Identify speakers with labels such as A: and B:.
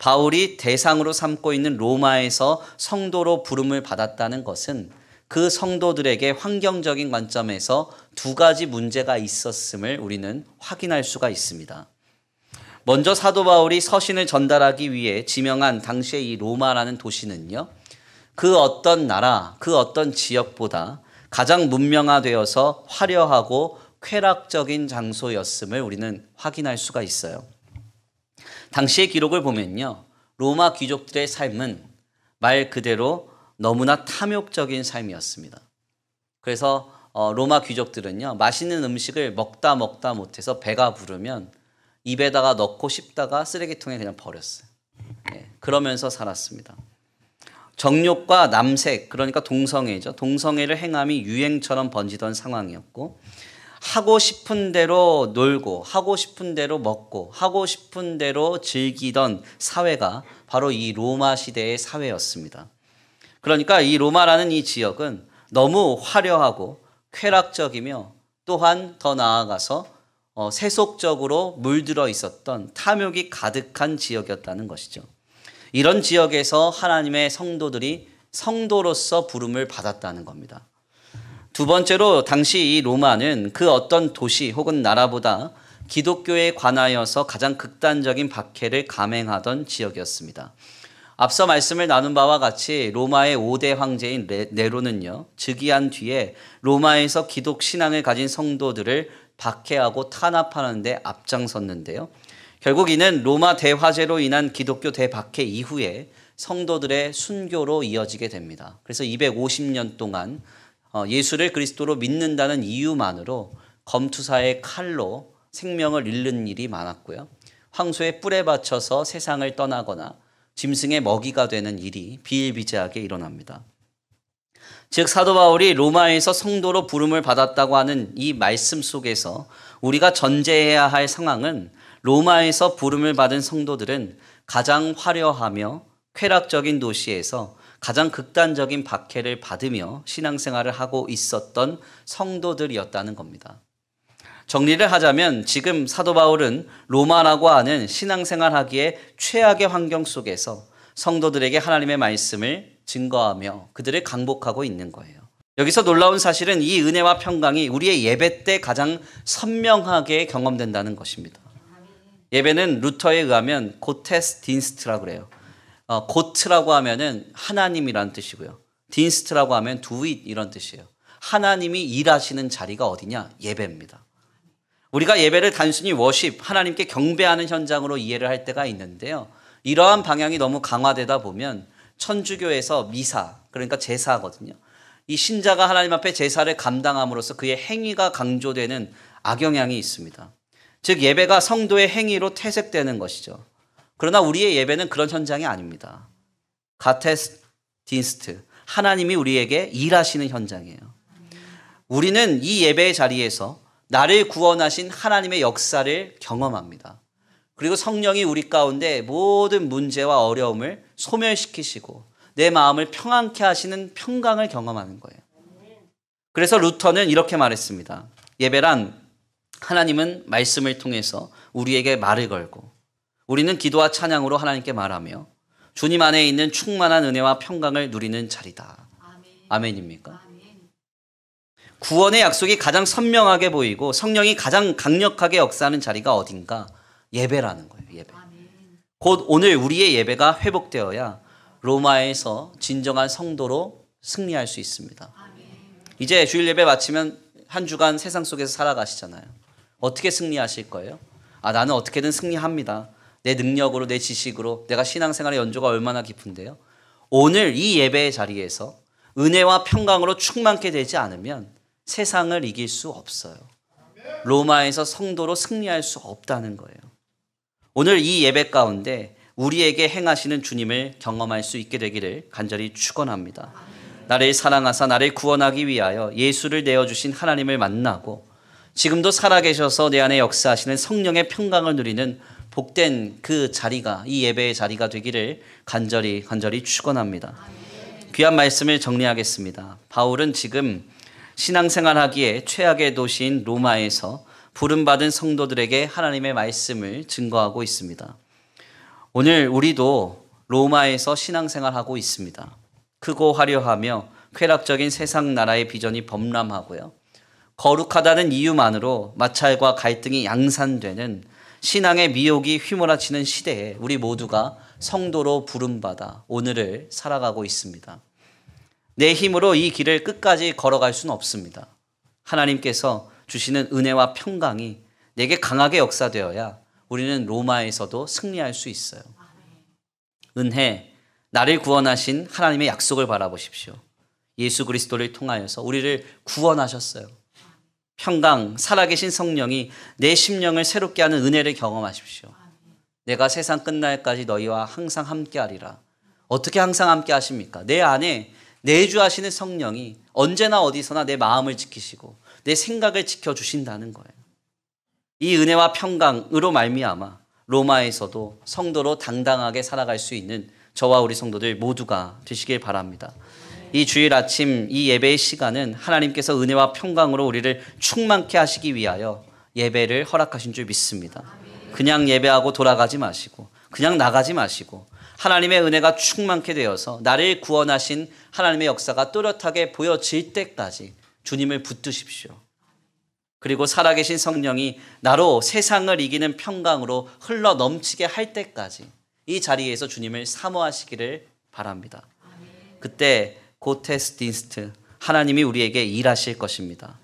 A: 바울이 대상으로 삼고 있는 로마에서 성도로 부름을 받았다는 것은 그 성도들에게 환경적인 관점에서 두 가지 문제가 있었음을 우리는 확인할 수가 있습니다. 먼저 사도 바울이 서신을 전달하기 위해 지명한 당시의 이 로마라는 도시는요, 그 어떤 나라, 그 어떤 지역보다 가장 문명화되어서 화려하고 쾌락적인 장소였음을 우리는 확인할 수가 있어요. 당시의 기록을 보면요, 로마 귀족들의 삶은 말 그대로 너무나 탐욕적인 삶이었습니다. 그래서 로마 귀족들은요, 맛있는 음식을 먹다 못해서 배가 부르면 입에다가 넣고 씹다가 쓰레기통에 그냥 버렸어요. 그러면서 살았습니다. 정욕과 남색, 그러니까 동성애죠. 동성애를 행함이 유행처럼 번지던 상황이었고, 하고 싶은 대로 놀고 하고 싶은 대로 먹고 하고 싶은 대로 즐기던 사회가 바로 이 로마 시대의 사회였습니다. 그러니까 이 로마라는 이 지역은 너무 화려하고 쾌락적이며 또한 더 나아가서 세속적으로 물들어 있었던 탐욕이 가득한 지역이었다는 것이죠. 이런 지역에서 하나님의 성도들이 성도로서 부름을 받았다는 겁니다. 두 번째로 당시 이 로마는 그 어떤 도시 혹은 나라보다 기독교에 관하여서 가장 극단적인 박해를 감행하던 지역이었습니다. 앞서 말씀을 나눈 바와 같이 로마의 5대 황제인 네로는요, 즉위한 뒤에 로마에서 기독 신앙을 가진 성도들을 박해하고 탄압하는 데 앞장섰는데요. 결국 이는 로마 대화재로 인한 기독교 대박해 이후에 성도들의 순교로 이어지게 됩니다. 그래서 250년 동안 예수를 그리스도로 믿는다는 이유만으로 검투사의 칼로 생명을 잃는 일이 많았고요. 황소의 뿔에 받쳐서 세상을 떠나거나 짐승의 먹이가 되는 일이 비일비재하게 일어납니다. 즉 사도 바울이 로마에서 성도로 부름을 받았다고 하는 이 말씀 속에서 우리가 전제해야 할 상황은 로마에서 부름을 받은 성도들은 가장 화려하며 쾌락적인 도시에서 가장 극단적인 박해를 받으며 신앙생활을 하고 있었던 성도들이었다는 겁니다. 정리를 하자면 지금 사도 바울은 로마라고 하는 신앙생활하기에 최악의 환경 속에서 성도들에게 하나님의 말씀을 증거하며 그들을 강복하고 있는 거예요. 여기서 놀라운 사실은 이 은혜와 평강이 우리의 예배 때 가장 선명하게 경험된다는 것입니다. 예배는 루터에 의하면 고테스 딘스트라고 그래요. 고트라고 하면은 하나님이란 뜻이고요. 딘스트라고 하면 do it 이런 뜻이에요. 하나님이 일하시는 자리가 어디냐? 예배입니다. 우리가 예배를 단순히 워십, 하나님께 경배하는 현장으로 이해를 할 때가 있는데요. 이러한 방향이 너무 강화되다 보면 천주교에서 미사, 그러니까 제사거든요. 이 신자가 하나님 앞에 제사를 감당함으로써 그의 행위가 강조되는 악영향이 있습니다. 즉 예배가 성도의 행위로 퇴색되는 것이죠. 그러나 우리의 예배는 그런 현장이 아닙니다. 가테스 딘스트, 하나님이 우리에게 일하시는 현장이에요. 우리는 이 예배의 자리에서 나를 구원하신 하나님의 역사를 경험합니다. 그리고 성령이 우리 가운데 모든 문제와 어려움을 소멸시키시고 내 마음을 평안케 하시는 평강을 경험하는 거예요. 그래서 루터는 이렇게 말했습니다. 예배란 하나님은 말씀을 통해서 우리에게 말을 걸고 우리는 기도와 찬양으로 하나님께 말하며 주님 안에 있는 충만한 은혜와 평강을 누리는 자리다. 아멘입니까? 구원의 약속이 가장 선명하게 보이고 성령이 가장 강력하게 역사하는 자리가 어딘가? 예배라는 거예요. 예배. 곧 오늘 우리의 예배가 회복되어야 로마에서 진정한 성도로 승리할 수 있습니다. 이제 주일 예배 마치면 한 주간 세상 속에서 살아가시잖아요. 어떻게 승리하실 거예요? 나는 어떻게든 승리합니다. 내 능력으로, 내 지식으로, 내가 신앙생활의 연조가 얼마나 깊은데요. 오늘 이 예배의 자리에서 은혜와 평강으로 충만케 되지 않으면 세상을 이길 수 없어요. 로마에서 성도로 승리할 수 없다는 거예요. 오늘 이 예배 가운데 우리에게 행하시는 주님을 경험할 수 있게 되기를 간절히 축원합니다. 나를 사랑하사 나를 구원하기 위하여 예수를 내어주신 하나님을 만나고 지금도 살아계셔서 내 안에 역사하시는 성령의 평강을 누리는 복된 그 자리가 이 예배의 자리가 되기를 간절히 축원합니다. 귀한 말씀을 정리하겠습니다. 바울은 지금 신앙생활하기에 최악의 도시인 로마에서 부름받은 성도들에게 하나님의 말씀을 증거하고 있습니다. 오늘 우리도 로마에서 신앙생활하고 있습니다. 크고 화려하며 쾌락적인 세상 나라의 비전이 범람하고요. 거룩하다는 이유만으로 마찰과 갈등이 양산되는 신앙의 미혹이 휘몰아치는 시대에 우리 모두가 성도로 부름받아 오늘을 살아가고 있습니다. 내 힘으로 이 길을 끝까지 걸어갈 수는 없습니다. 하나님께서 주시는 은혜와 평강이 내게 강하게 역사되어야 우리는 로마에서도 승리할 수 있어요. 은혜, 나를 구원하신 하나님의 약속을 바라보십시오. 예수 그리스도를 통하여서 우리를 구원하셨어요. 평강, 살아계신 성령이 내 심령을 새롭게 하는 은혜를 경험하십시오. 내가 세상 끝날까지 너희와 항상 함께하리라. 어떻게 항상 함께 하십니까? 내 안에 내주하시는 성령이 언제나 어디서나 내 마음을 지키시고 내 생각을 지켜주신다는 거예요. 이 은혜와 평강으로 말미암아 로마에서도 성도로 당당하게 살아갈 수 있는 저와 우리 성도들 모두가 되시길 바랍니다. 이 주일 아침 이 예배의 시간은 하나님께서 은혜와 평강으로 우리를 충만케 하시기 위하여 예배를 허락하신 줄 믿습니다. 그냥 예배하고 돌아가지 마시고 그냥 나가지 마시고 하나님의 은혜가 충만케 되어서 나를 구원하신 하나님의 역사가 또렷하게 보여질 때까지 주님을 붙드십시오. 그리고 살아계신 성령이 나로 세상을 이기는 평강으로 흘러 넘치게 할 때까지 이 자리에서 주님을 사모하시기를 바랍니다. 그때 고테스딘스트 하나님이 우리에게 일하실 것입니다.